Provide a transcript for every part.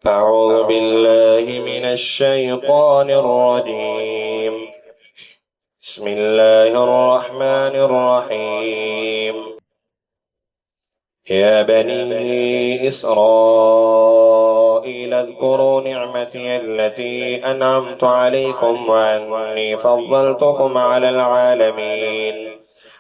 أعوذ بالله من الشيطان الرجيم. بسم الله الرحمن الرحيم. يا بني إسرائيل اذكروا نعمتي التي أنعمت عليكم وأني فضلتكم على العالمين.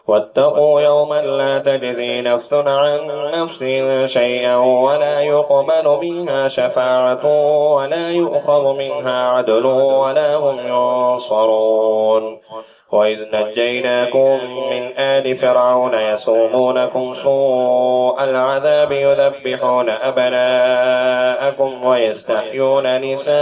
واتقوا يوما لا تجزي نفس عن نفس شيئا ولا يقبل منها شفاعة ولا يؤخذ منها عدل ولا هم ينصرون. وإذ نجيناكم من آل فرعون يسومونكم سوء العذاب يذبحون أبناءكم ويستحيون نساءكم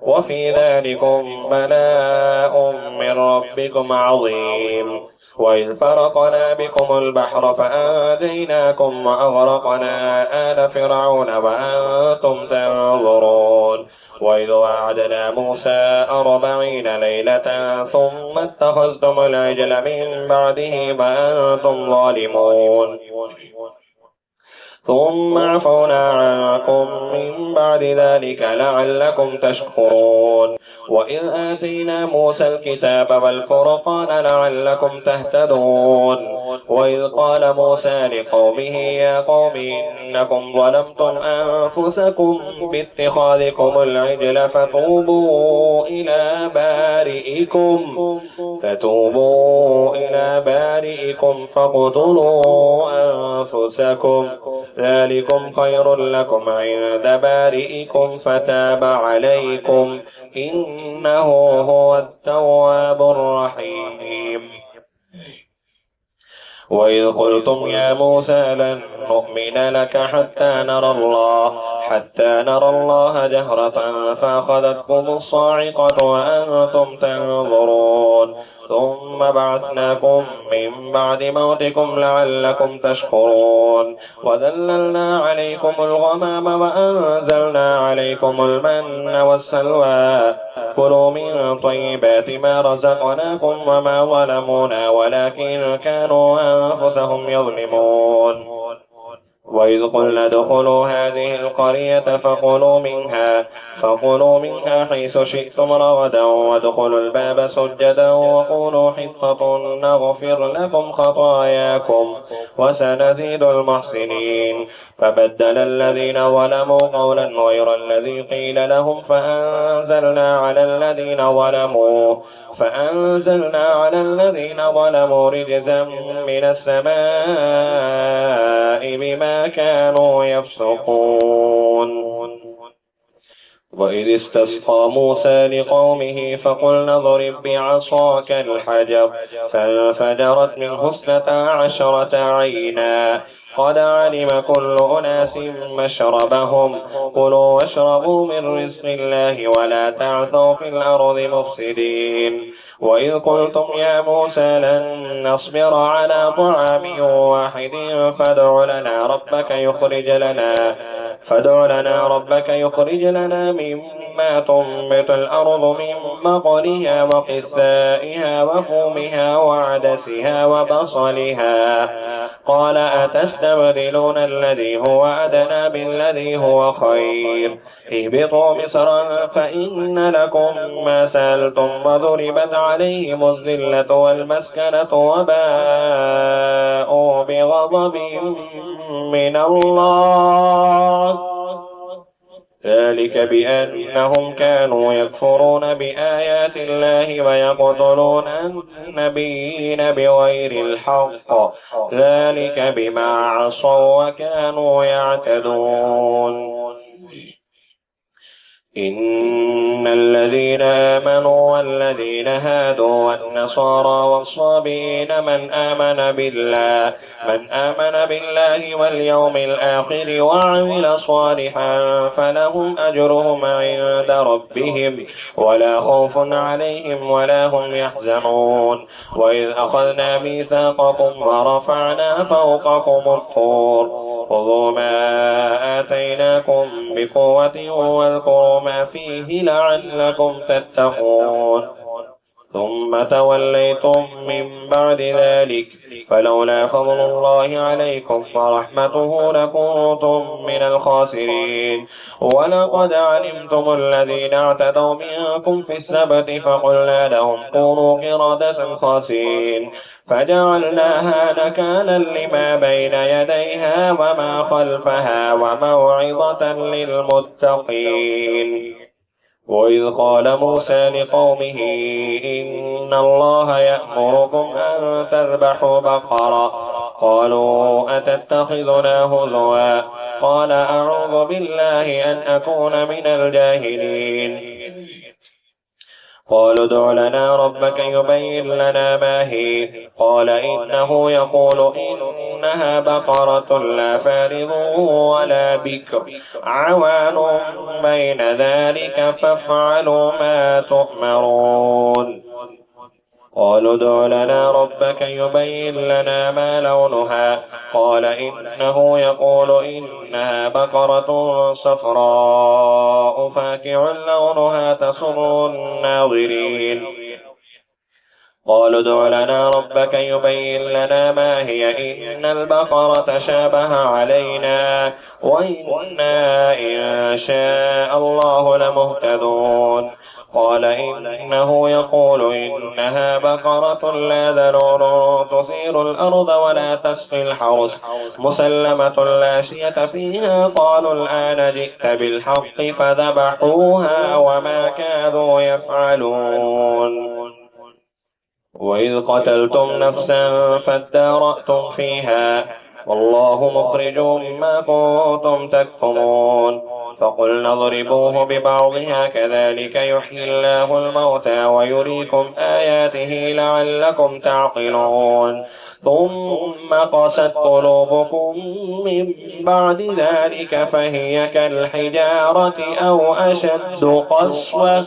وفي ذلكم بلاء من ربكم عظيم. وإذ فرقنا بكم البحر فأنجيناكم وأغرقنا آل فرعون وأنتم تنظرون. وإذ وعدنا موسى 40 ليلة ثم اتخذتم العجل من بعده وأنتم ظالمون ثم عفونا عنكم من بعد ذلك لعلكم تشكرون. وإذ آتينا موسى الكتاب والفرقان لعلكم تهتدون. وإذ قال موسى لقومه يا قوم إنكم ظلمتم أنفسكم باتخاذكم العجل فتوبوا إلى بارئكم فاقتلوا أنفسكم ذلكم خير لكم عند بارئكم فتاب عليكم إنه هو التواب الرحيم. وإذ قلتم يا موسى لن نؤمن لك حتى نرى الله جهرة فأخذتكم الصاعقة وأنتم تنظرون ثم بعثناكم من بعد موتكم لعلكم تشكرون. وذللنا عليكم الغمام وأنزلنا عليكم المن والسلوى كلوا من طيبات ما رزقناكم وما ظلمونا ولكن كانوا أنفسهم يظلمون. وإذ قلنا ادخلوا هذه القرية فكلوا منها حيث شئتم رغدا وادخلوا الباب سجدا وقولوا حطة نغفر لكم خطاياكم وسنزيد المحسنين. فبدل الذين ظلموا قولا غير الذي قيل لهم فأنزلنا على الذين ظلموا رجزا من السماء بما كانوا يفسقون. وإذ استسقى موسى لقومه فقلنا اضرب بعصاك الحجر فانفجرت منه 12 عينا قد علم كل أناس مشربهم كلوا واشربوا من رزق الله ولا تعثوا في الأرض مفسدين. وإذ قلتم يا موسى لن نصبر على طعام واحد فادع لنا ربك يخرج لنا مما تنبت الأرض من بقلها وقثائها وفومها وعدسها وبصلها قال أتستبدلون الذي هو أدنى بالذي هو خير اهبطوا مصرا فإن لكم ما سألتم وضربت عليهم الذلة والمسكنة وباءوا بغضب من الله ذلك بأنهم كانوا يكفرون بآيات الله ويقتلون النبيين بغير الحق ذلك بما عصوا وكانوا يعتدون. إن الذين آمنوا والذين هادوا والنصارى والصابئين من آمن بالله واليوم الآخر وعمل صالحا فلهم أجرهم عند ربهم ولا خوف عليهم ولا هم يحزنون. وإذ أخذنا ميثاقكم ورفعنا فوقكم الطور خذوا ما آتيناكم بقوة واذكروا ما فيه لعلكم تتقون. ثم توليتم من بعد ذلك فلولا فضل الله عليكم ورحمته لكنتم من الخاسرين. ولقد علمتم الذين اعتدوا منكم في السبت فقلنا لهم كونوا قردة خاسئين فجعلناها نكالا لما بين يديها وما خلفها وموعظة للمتقين. وإذ قال موسى لقومه إن الله يأمركم أن تذبحوا بقرة قالوا أتتخذنا هزوا قال أعوذ بالله أن أكون من الجاهلين. قالوا ادع لنا ربك يبين لنا ما هي قال إنه يقول إنها بقرة لا فارض ولا بكر عوان بين ذلك فافعلوا ما تؤمرون. قالوا ادع لنا ربك يبين لنا ما لونها قال إنه يقول إنها بقرة صفراء فاكع لونها تسر الناظرين. قالوا ادع لنا ربك يبين لنا ما هي إن البقرة شابه علينا وإنا إن شاء الله لمهتدون. قال إنه يقول إنها بقرة لا ذلول تثير الأرض ولا تسقي الحرث مسلمة لا شية فيها قالوا الآن جئت بالحق فذبحوها وما كادوا يفعلون. وإذ قتلتم نفسا فادارأتم فيها والله مخرج ما كنتم تكتمون. فقلنا اضربوه ببعضها كذلك يحيي الله الموتى ويريكم آياته لعلكم تعقلون. ثم قست قلوبكم من بعد ذلك فهي كالحجارة أو أشد قسوة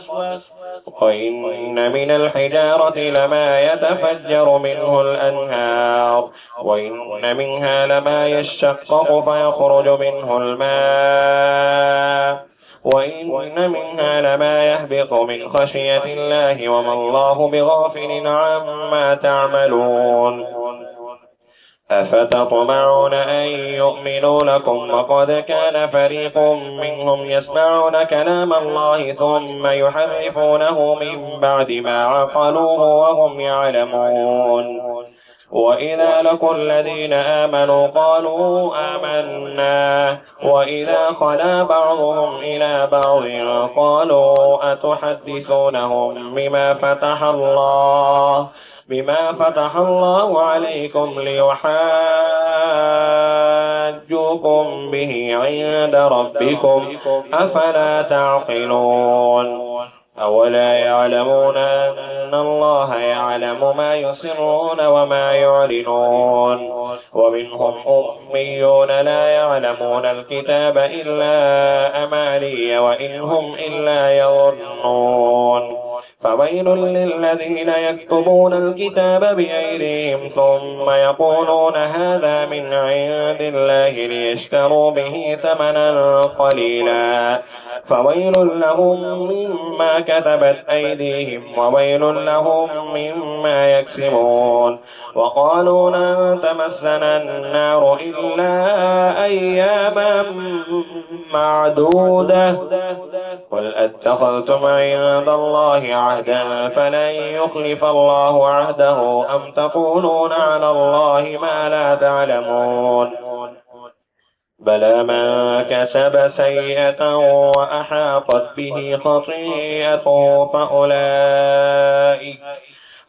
وإن من الحجارة لما يتفجر منه الأنهار وإن منها لما يشقق فيخرج منه الماء وإن منها لما يهبط من خشية الله وما الله بغافل عما تعملون. أفتطمعون أن يؤمنوا لكم وقد كان فريق منهم يسمعون كلام الله ثم يحرفونه من بعد ما عقلوه وهم يعلمون. وإذا لقوا الذين آمنوا قالوا آمنا وإذا خلا بعضهم إلى بعض قالوا أتحدثونهم بما فتح الله عليكم ليحاجوكم به عند ربكم أفلا تعقلون. أولا يعلمون أن الله يعلم ما يسرون وما يعلنون. ومنهم أميون لا يعلمون الكتاب إلا أماني وإن هم إلا يظنون. فويل للذين يكتبون الكتاب بأيديهم ثم يقولون هذا من عند الله ليشتروا به ثمنا قليلا فويل لهم مما كتبت أيديهم وويل لهم مما يكسبون. وقالوا لن تمسنا النار إلا أياما معدودة قل أتخذتم عند الله عهدا فلن يخلف الله عهده أم تقولون على الله ما لا تعلمون. بلى من كسب سيئة وأحاطت به خطيئته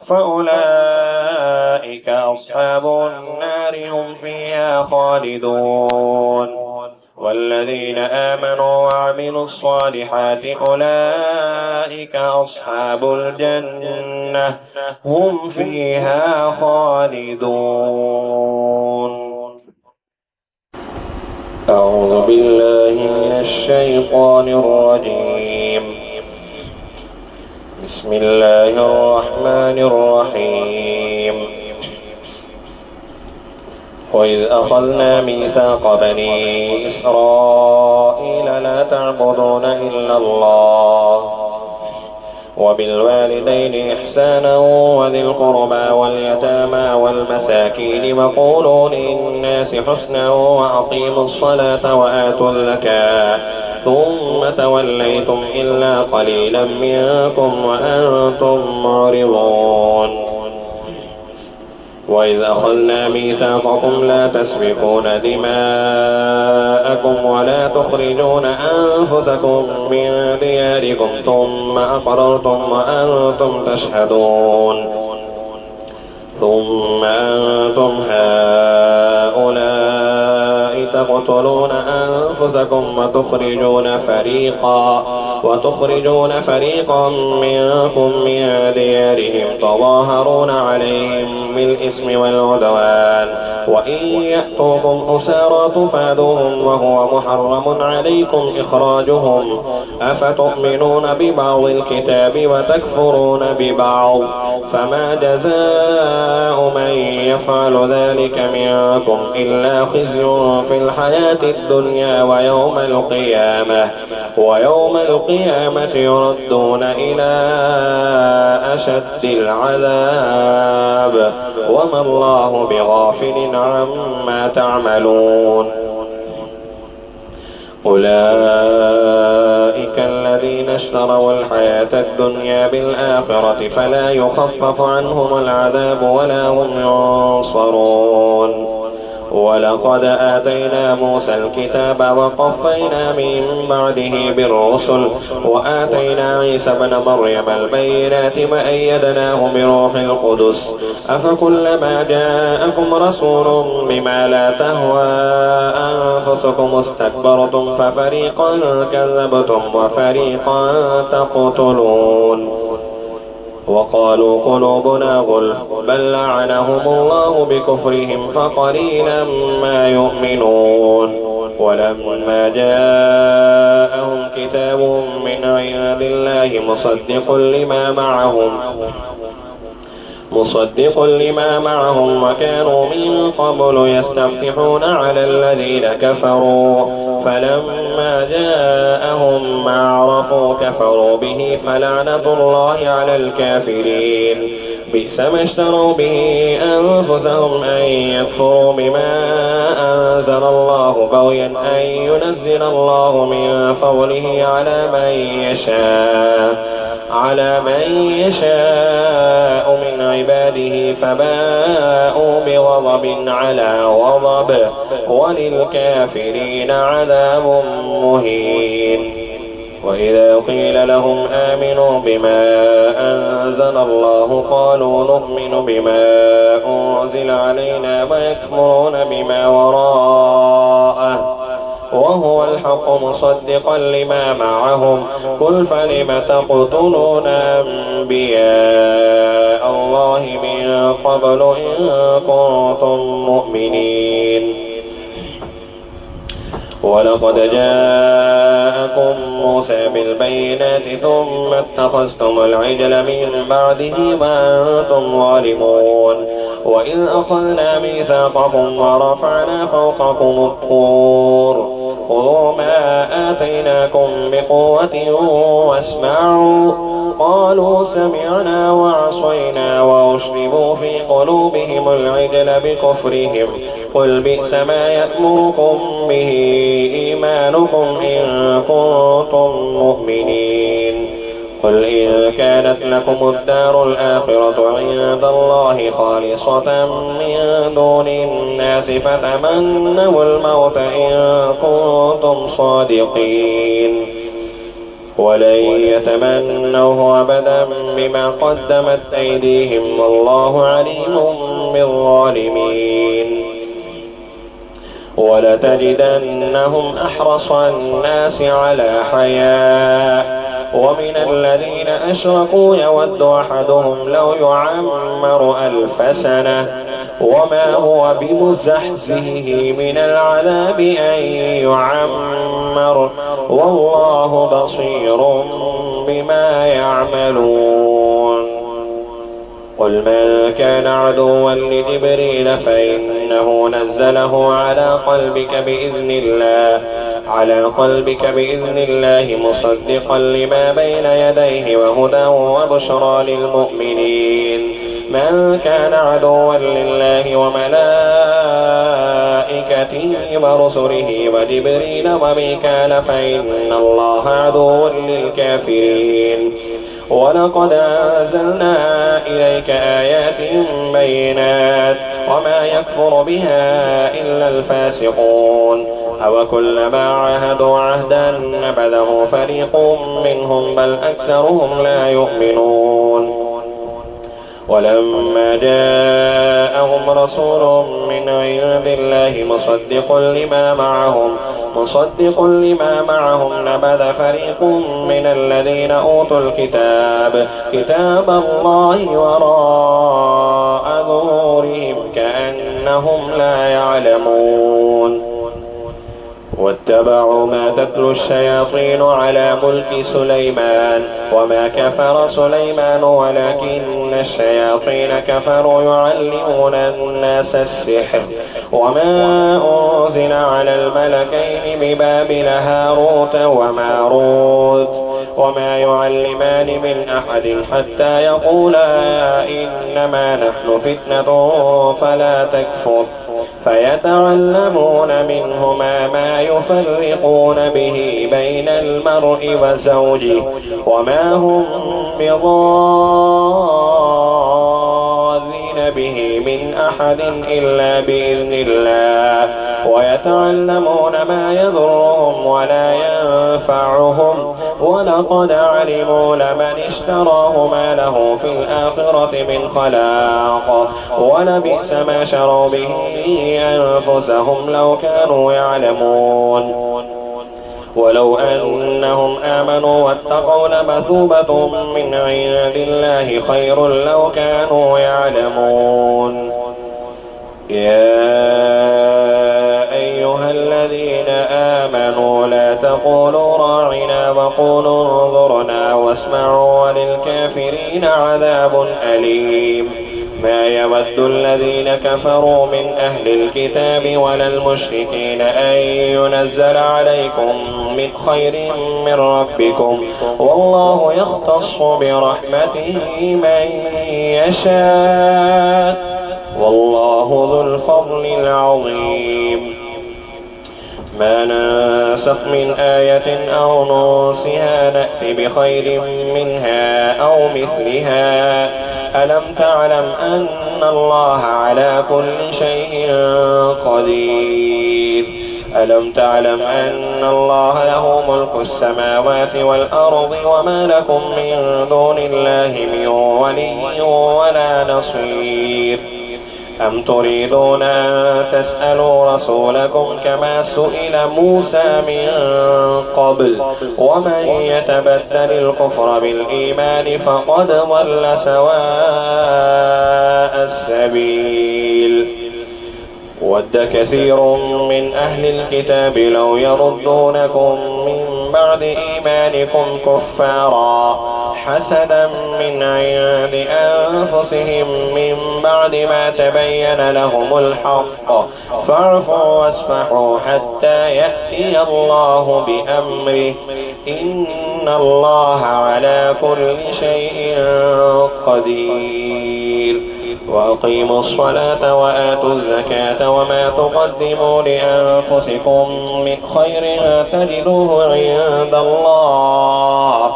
فأولئك أصحاب النار هم فيها خالدون. والذين آمنوا وعملوا الصالحات أولئك أصحاب الجنة هم فيها خالدون. أعوذ بالله من الشيطان الرجيم. بسم الله الرحمن الرحيم. وإذ أخذنا ميثاق بني إسرائيل لا تعبدون إلا الله وبالوالدين إحسانا وذي القربى واليتامى والمساكين وقولوا للناس حسنا وأقيموا الصلاة وآتوا الزكاة ثم توليتم إلا قليلا منكم وأنتم معرضون. وإذ أخذنا ميثاقكم لا تسفكون دماءكم ولا تخرجون أنفسكم من دياركم ثم أقررتم وأنتم تشهدون ثم أنتم هؤلاء تقتلون أنفسكم وتخرجون فريقا منكم من ديارهم تظاهرون عليهم بالإثم والعدوان وإن يأتوكم أسارى تفادوهم وهو محرم عليكم إخراجهم أفتؤمنون ببعض الكتاب وتكفرون ببعض فما جزاء من يفعل ذلك منكم إلا خزي في الحياة الدنيا ويوم القيامة يردون إلى أشد العذاب وما الله بغافل عما تعملون. أولئك الذين اشتروا الحياة الدنيا بالآخرة فلا يخفف عنهم العذاب ولا هم ينصرون. ولقد آتينا موسى الكتاب وقفينا من بعده بالرسل وآتينا عيسى ابن مريم البينات وأيدناه بروح القدس أفكلما جاءكم رسول بما لا تهوى أنفسكم استكبرتم ففريقا كذبتم وفريقا تقتلون. وقالوا قلوبنا غلف بل لعنهم الله بكفرهم فقليلا ما يؤمنون. ولما جاءهم كتاب من عند الله مصدق لما معهم وكانوا من قبل يستفتحون على الذين كفروا فلما جاءهم ما عرفوا كفروا به فلعنة الله على الكافرين. بئس ما اشتروا به أنفسهم أن يكفروا بما أنزل الله بغيا أن ينزل الله من فضله على من يشاء من عباده فباءوا بغضب على غضب وللكافرين عذاب مهين. وإذا قيل لهم آمنوا بما أنزل الله قالوا نؤمن بما أنزل علينا ويكفرون بما وراءه وهو الحق مصدقا لما معهم قل فلم تقتلون أنبياء الله من قبل إن كنتم مؤمنين. ولقد جاءكم موسى بالبينات ثم اتخذتم العجل من بعده وأنتم ظالمون. وإذ أخذنا ميثاقكم ورفعنا فوقكم الطور خذوا ما آتيناكم بقوة واسمعوا قالوا سمعنا وعصينا وأشربوا في قلوبهم العجل بكفرهم قل بئس ما يأمركم به إيمانكم إن كنتم مؤمنين. قل إن كانت لكم الدار الآخرة عند الله خالصة من دون الناس فتمنوا الموت إن كنتم صادقين ولن يتمنوه أبدا بما قدمت أيديهم والله عليم بالظالمين. ولتجدنهم أحرص الناس على حياة ومن الذين أشركوا يود أحدهم لو يعمر 1000 سنة وما هو بمزحزحه من العذاب أن يعمر والله بصير بما يعملون. قل من كان عدوا لجبريل فإنه نزله على قلبك بإذن الله على قلبك بإذن الله مصدقا لما بين يديه وهدى وبشرى للمؤمنين. من كان عدوا لله وملائكته ورسله وجبريل وميكال فإن الله عدو للكافرين. ولقد أنزلنا إليك آيات بينات وما يكفر بها إلا الفاسقون. أوكلما عاهدوا عهدا نبذه فريق منهم بل أكثرهم لا يؤمنون. ولما جاءهم رسول من عند الله مصدق لما معهم نبذ فريق من الذين أوتوا الكتاب كتاب الله وراء ظهورهم كأنهم لا يعلمون. واتبعوا ما تتلو الشياطين على ملك سليمان وما كفر سليمان ولكن الشياطين كفروا يعلمون الناس السحر وما أنزل على الملكين ببابل هاروت وماروت وما يعلمان من أحد حتى يقولا إنما نحن فتنة فلا تكفر فيتعلمون منهما ما يفرقون به بين المرء وزوجه وما هم بضارين به من أحد إلا بإذن الله ويتعلمون ما يضرهم ولا ينفعهم ولقد علموا لمن اشتراه ما له في الآخرة من خلاق ولبئس ما شروا به أنفسهم لو كانوا يعلمون. ولو أنهم آمنوا واتقوا لمثوبة من عند الله خير لو كانوا يعلمون. يا أيها الذين آمنوا لا تقولوا راعنا وقولوا انظرنا واسمعوا وللكافرين عذاب أليم. ما يود الذين كفروا من أهل الكتاب ولا المشركين أن ينزل عليكم من خير من ربكم والله يختص برحمته من يشاء والله ذو الفضل العظيم. ما ننسخ من آية أو ننسها نأت بخير منها أو مثلها. ألم تعلم أن الله على كل شيء قدير. ألم تعلم أن الله له ملك السماوات والأرض وما لكم من دون الله من ولي ولا نصير. أم تريدون أن تسألوا رسولكم كما سئل موسى من قبل ومن يتبدل الكفر بالإيمان فقد ضل سواء السبيل. ود كثير من أهل الكتاب لو يردونكم من بعد إيمانكم كفارا حسدا من عند أنفسهم من بعد ما تبين لهم الحق فاعفوا واصفحوا حتى يأتي الله بأمره إن الله على كل شيء قدير. وأقيموا الصلاة وآتوا الزكاة وما تقدموا لأنفسكم من خير تجدوه عند الله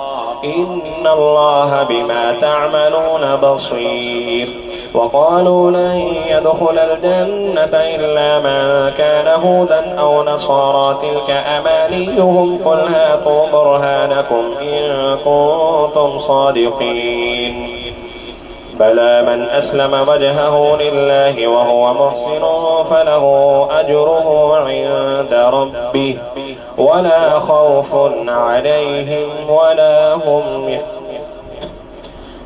إن الله بما تعملون بصير. وقالوا لن يدخل الجنة إلا من كان هودا أو نصارى تلك أمانيهم قل هاتوا برهانكم إن كنتم صادقين. بلى من أسلم وجهه لله وهو محسن فله أجره عند ربه ولا خوف عليهم ولا هم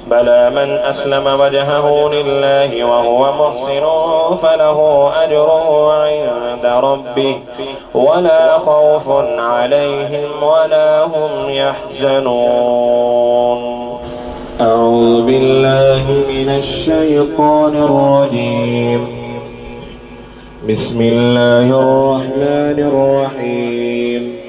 بلى من أسلم وجهه لله وهو محسن فله أجره عند ربه ولا خوف عليهم ولا هم يحزنون. أعوذ بالله من الشيطان الرجيم. بسم الله الرحمن الرحيم.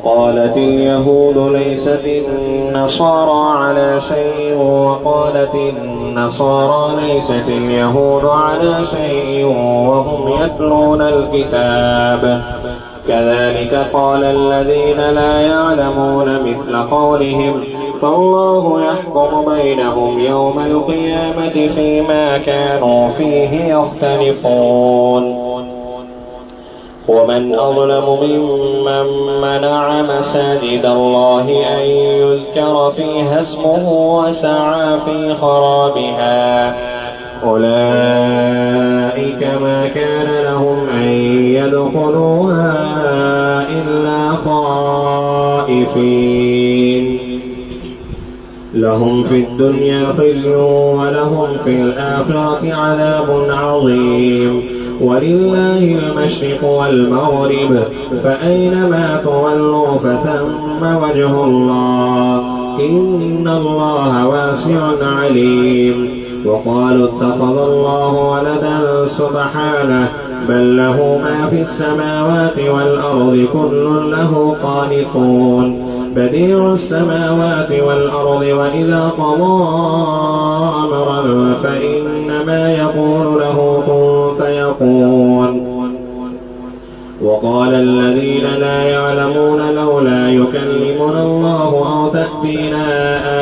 وقالت اليهود ليست النصارى على شيء وقالت النصارى ليست اليهود على شيء وهم يتلون الكتاب كذلك قال الذين لا يعلمون مثل قولهم فالله يحكم بينهم يوم القيامة فيما كانوا فيه يختلفون. ومن أظلم ممن منع مساجد الله أن يذكر فيها اسمه وسعى في خرابها أولئك ما كان لهم أن يدخلوها إلا خائفين لهم في الدنيا خزي ولهم في الآخرة عذاب عظيم ولله المشرق والمغرب فأينما تولوا فثم وجه الله إن الله واسع عليم. وقالوا اتخذ الله ولدا سبحانه بل له ما في السماوات والأرض كل له قانتون بديع السماوات والأرض وإذا قضى أمرا فإنما يقول له كن فيكون. وقال الذين لا يعلمون لولا يكلمنا الله أو تأتينا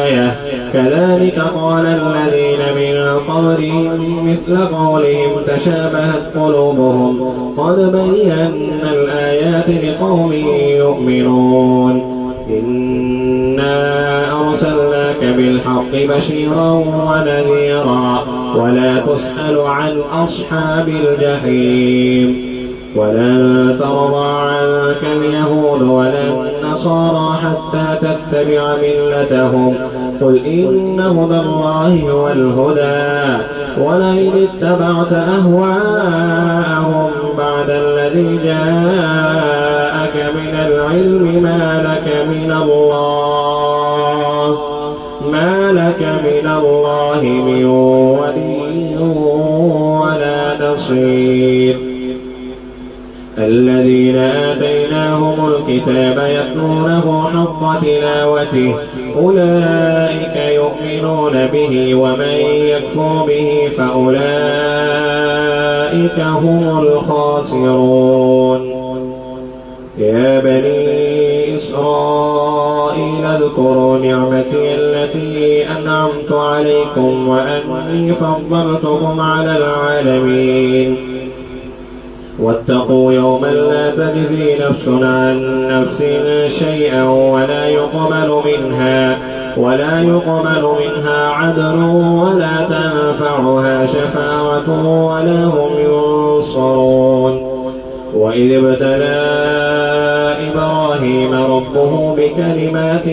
آية كذلك قال الذين من قبلهم مثل قولهم تشابهت قلوبهم قد بينا الآيات لقوم يؤمنون. إنا أرسلناك بالحق بشيرا ونذيرا ولا تسأل عن أصحاب الجحيم ولن ترضى عنك اليهود ولا النصارى حتى تتبع ملتهم قل إن هدى الله هو الهدى ولئن اتبعت أهواءهم بعد الذي جاءك من العلم ما لك من الله من ولي ولا نصير. الذين آتيناهم الكتاب يتلونه حق تلاوته أولئك يؤمنون به ومن يكفر به فأولئك هم الخاسرون. يا بني إسرائيل اذكروا نعمتي التي أنعمت عليكم وأني فضلتكم على العالمين واتقوا يوما لا تجزي نفس عن نفس شيئا ولا يقبل منها عدل ولا تنفعها شفاعة ولا هم ينصرون. وإذ ابتلى إبراهيم ربه بكلمات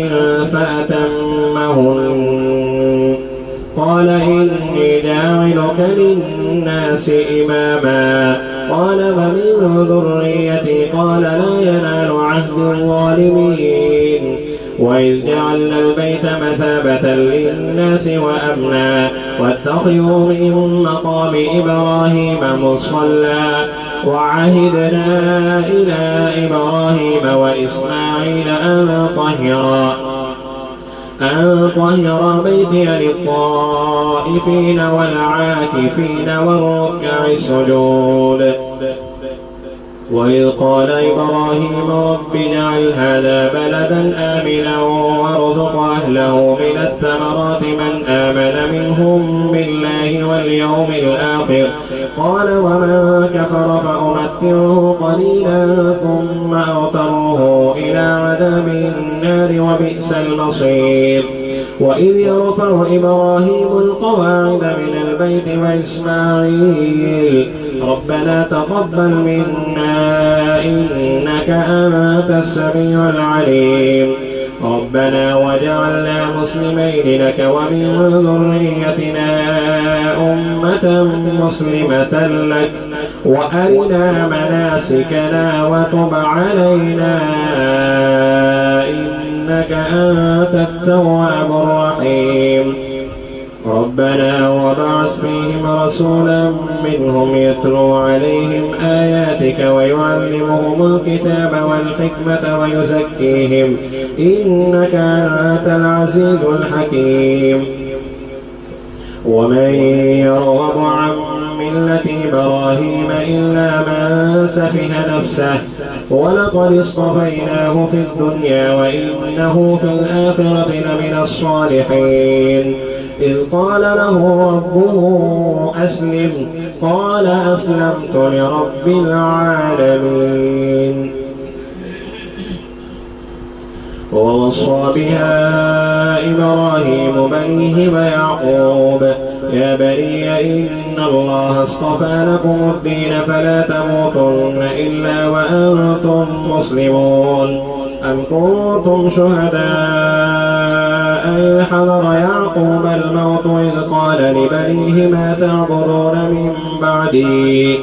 فأتمهن قال إني جاعلك للناس إماما قال ومن ذريتي قال لا ينال عهد الظالمين. وإذ جعلنا البيت مثابة للناس وأمنا واتخذوا من مقام إبراهيم مصلى وعهدنا إلى إبراهيم وإسماعيل أن طهر بيتي للطائفين والعاكفين والركع السجود. وإذ قال إبراهيم رب اجعل هذا بلدا آمنا وارزق أهله من الثمرات من آمن منهم بالله واليوم الآخر قال ومن كفر فأمتعه قليلا ثم أضطره إلى عذاب النار وبئس المصير. وإذ يرفع إبراهيم القواعد من البيت وإسماعيل ربنا تقبل منا إنك أنت السميع العليم ربنا وجعلنا مسلمين لك ومن ذريتنا أمة مسلمة لك وأرنا مناسكنا وتب علينا إنك أنت التواب الرحيم. ربنا وابعث فيهم رسولا منهم يتلو عليهم آياتك ويعلمهم الكتاب والحكمة ويزكيهم إنك أنت العزيز الحكيم. ومن يرغب عن ملة إبراهيم إلا من سفه نفسه ولقد اصطفيناه في الدنيا وإنه في الآخرة لمن الصالحين. إذ قال له ربه أسلم قال أسلمت لرب العالمين. ووصى بها إبراهيم بنيه ويعقوب يا بني إن الله اصطفى لكم الدين فلا تموتن إلا وأنتم مسلمون. أم كنتم شهداء إذ حضر يعقوب الموت إذ قال لبنيه ما تعبدون من بعدي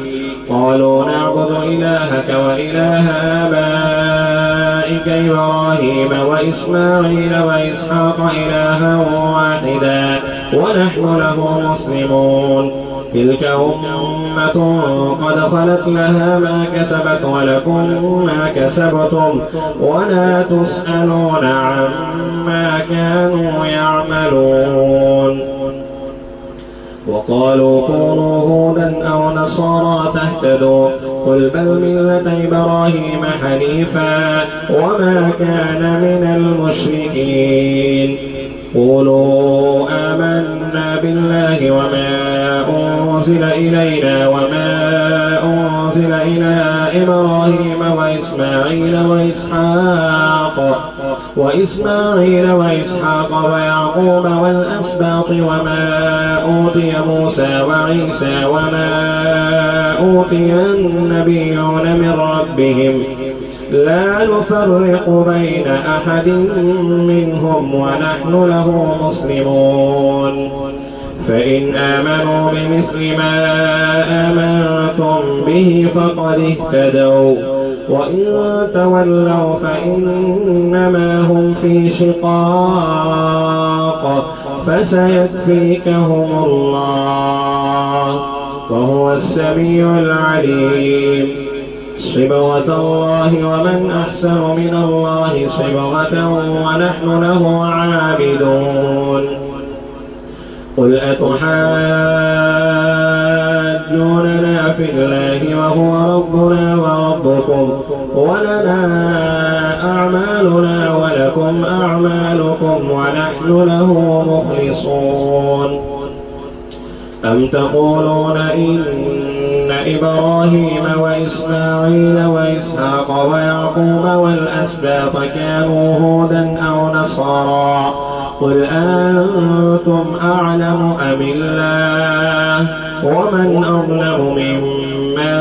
قالوا نعبد إلهك وإله آبائك إبراهيم وإسماعيل وإسحاق إلها واحدا ونحن له مسلمون. تلك أمة قد خلت لها ما كسبت ولكم ما كسبتم ولا تسألون عما كانوا يعملون. وقالوا كونوا هودا أو نصارى تهتدوا قل بل ملة إبراهيم حنيفا وما كان من المشركين. قولوا آمنا بالله وما أنزل إلينا وما أنزل إلى إبراهيم وإسماعيل وإسحاق ويعقوب والأسباط وما أوتي موسى وعيسى وما أوتي النبيون من ربهم لا نفرق بين أحد منهم ونحن له مسلمون. فإن آمنوا بمثل ما آمنتم به فقد اهتدوا وإن تولوا فإنما هم في شقاق فسيكفيكهم الله وهو السميع العليم. صبغة الله ومن أحسن من الله صبغة ونحن له عابدون. قل أتحاجوننا في الله وهو ربنا وربكم ولنا أعمالنا ولكم أعمالكم ونحن له مخلصون. أم تقولون إن إبراهيم وإسماعيل وإسحاق ويعقوب والأسباط كانوا هودا أو نصارى قل أنتم أعلم أم الله ومن أظلم ممن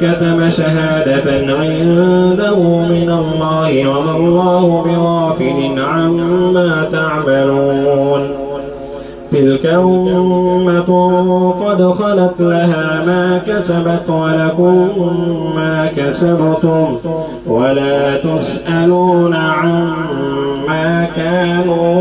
كتم شهادة عنده من الله وما الله بغافل عما تعملون. تلك أمة قد خلت لها ما كسبت ولكم ما كسبتم ولا تسألون عما كانوا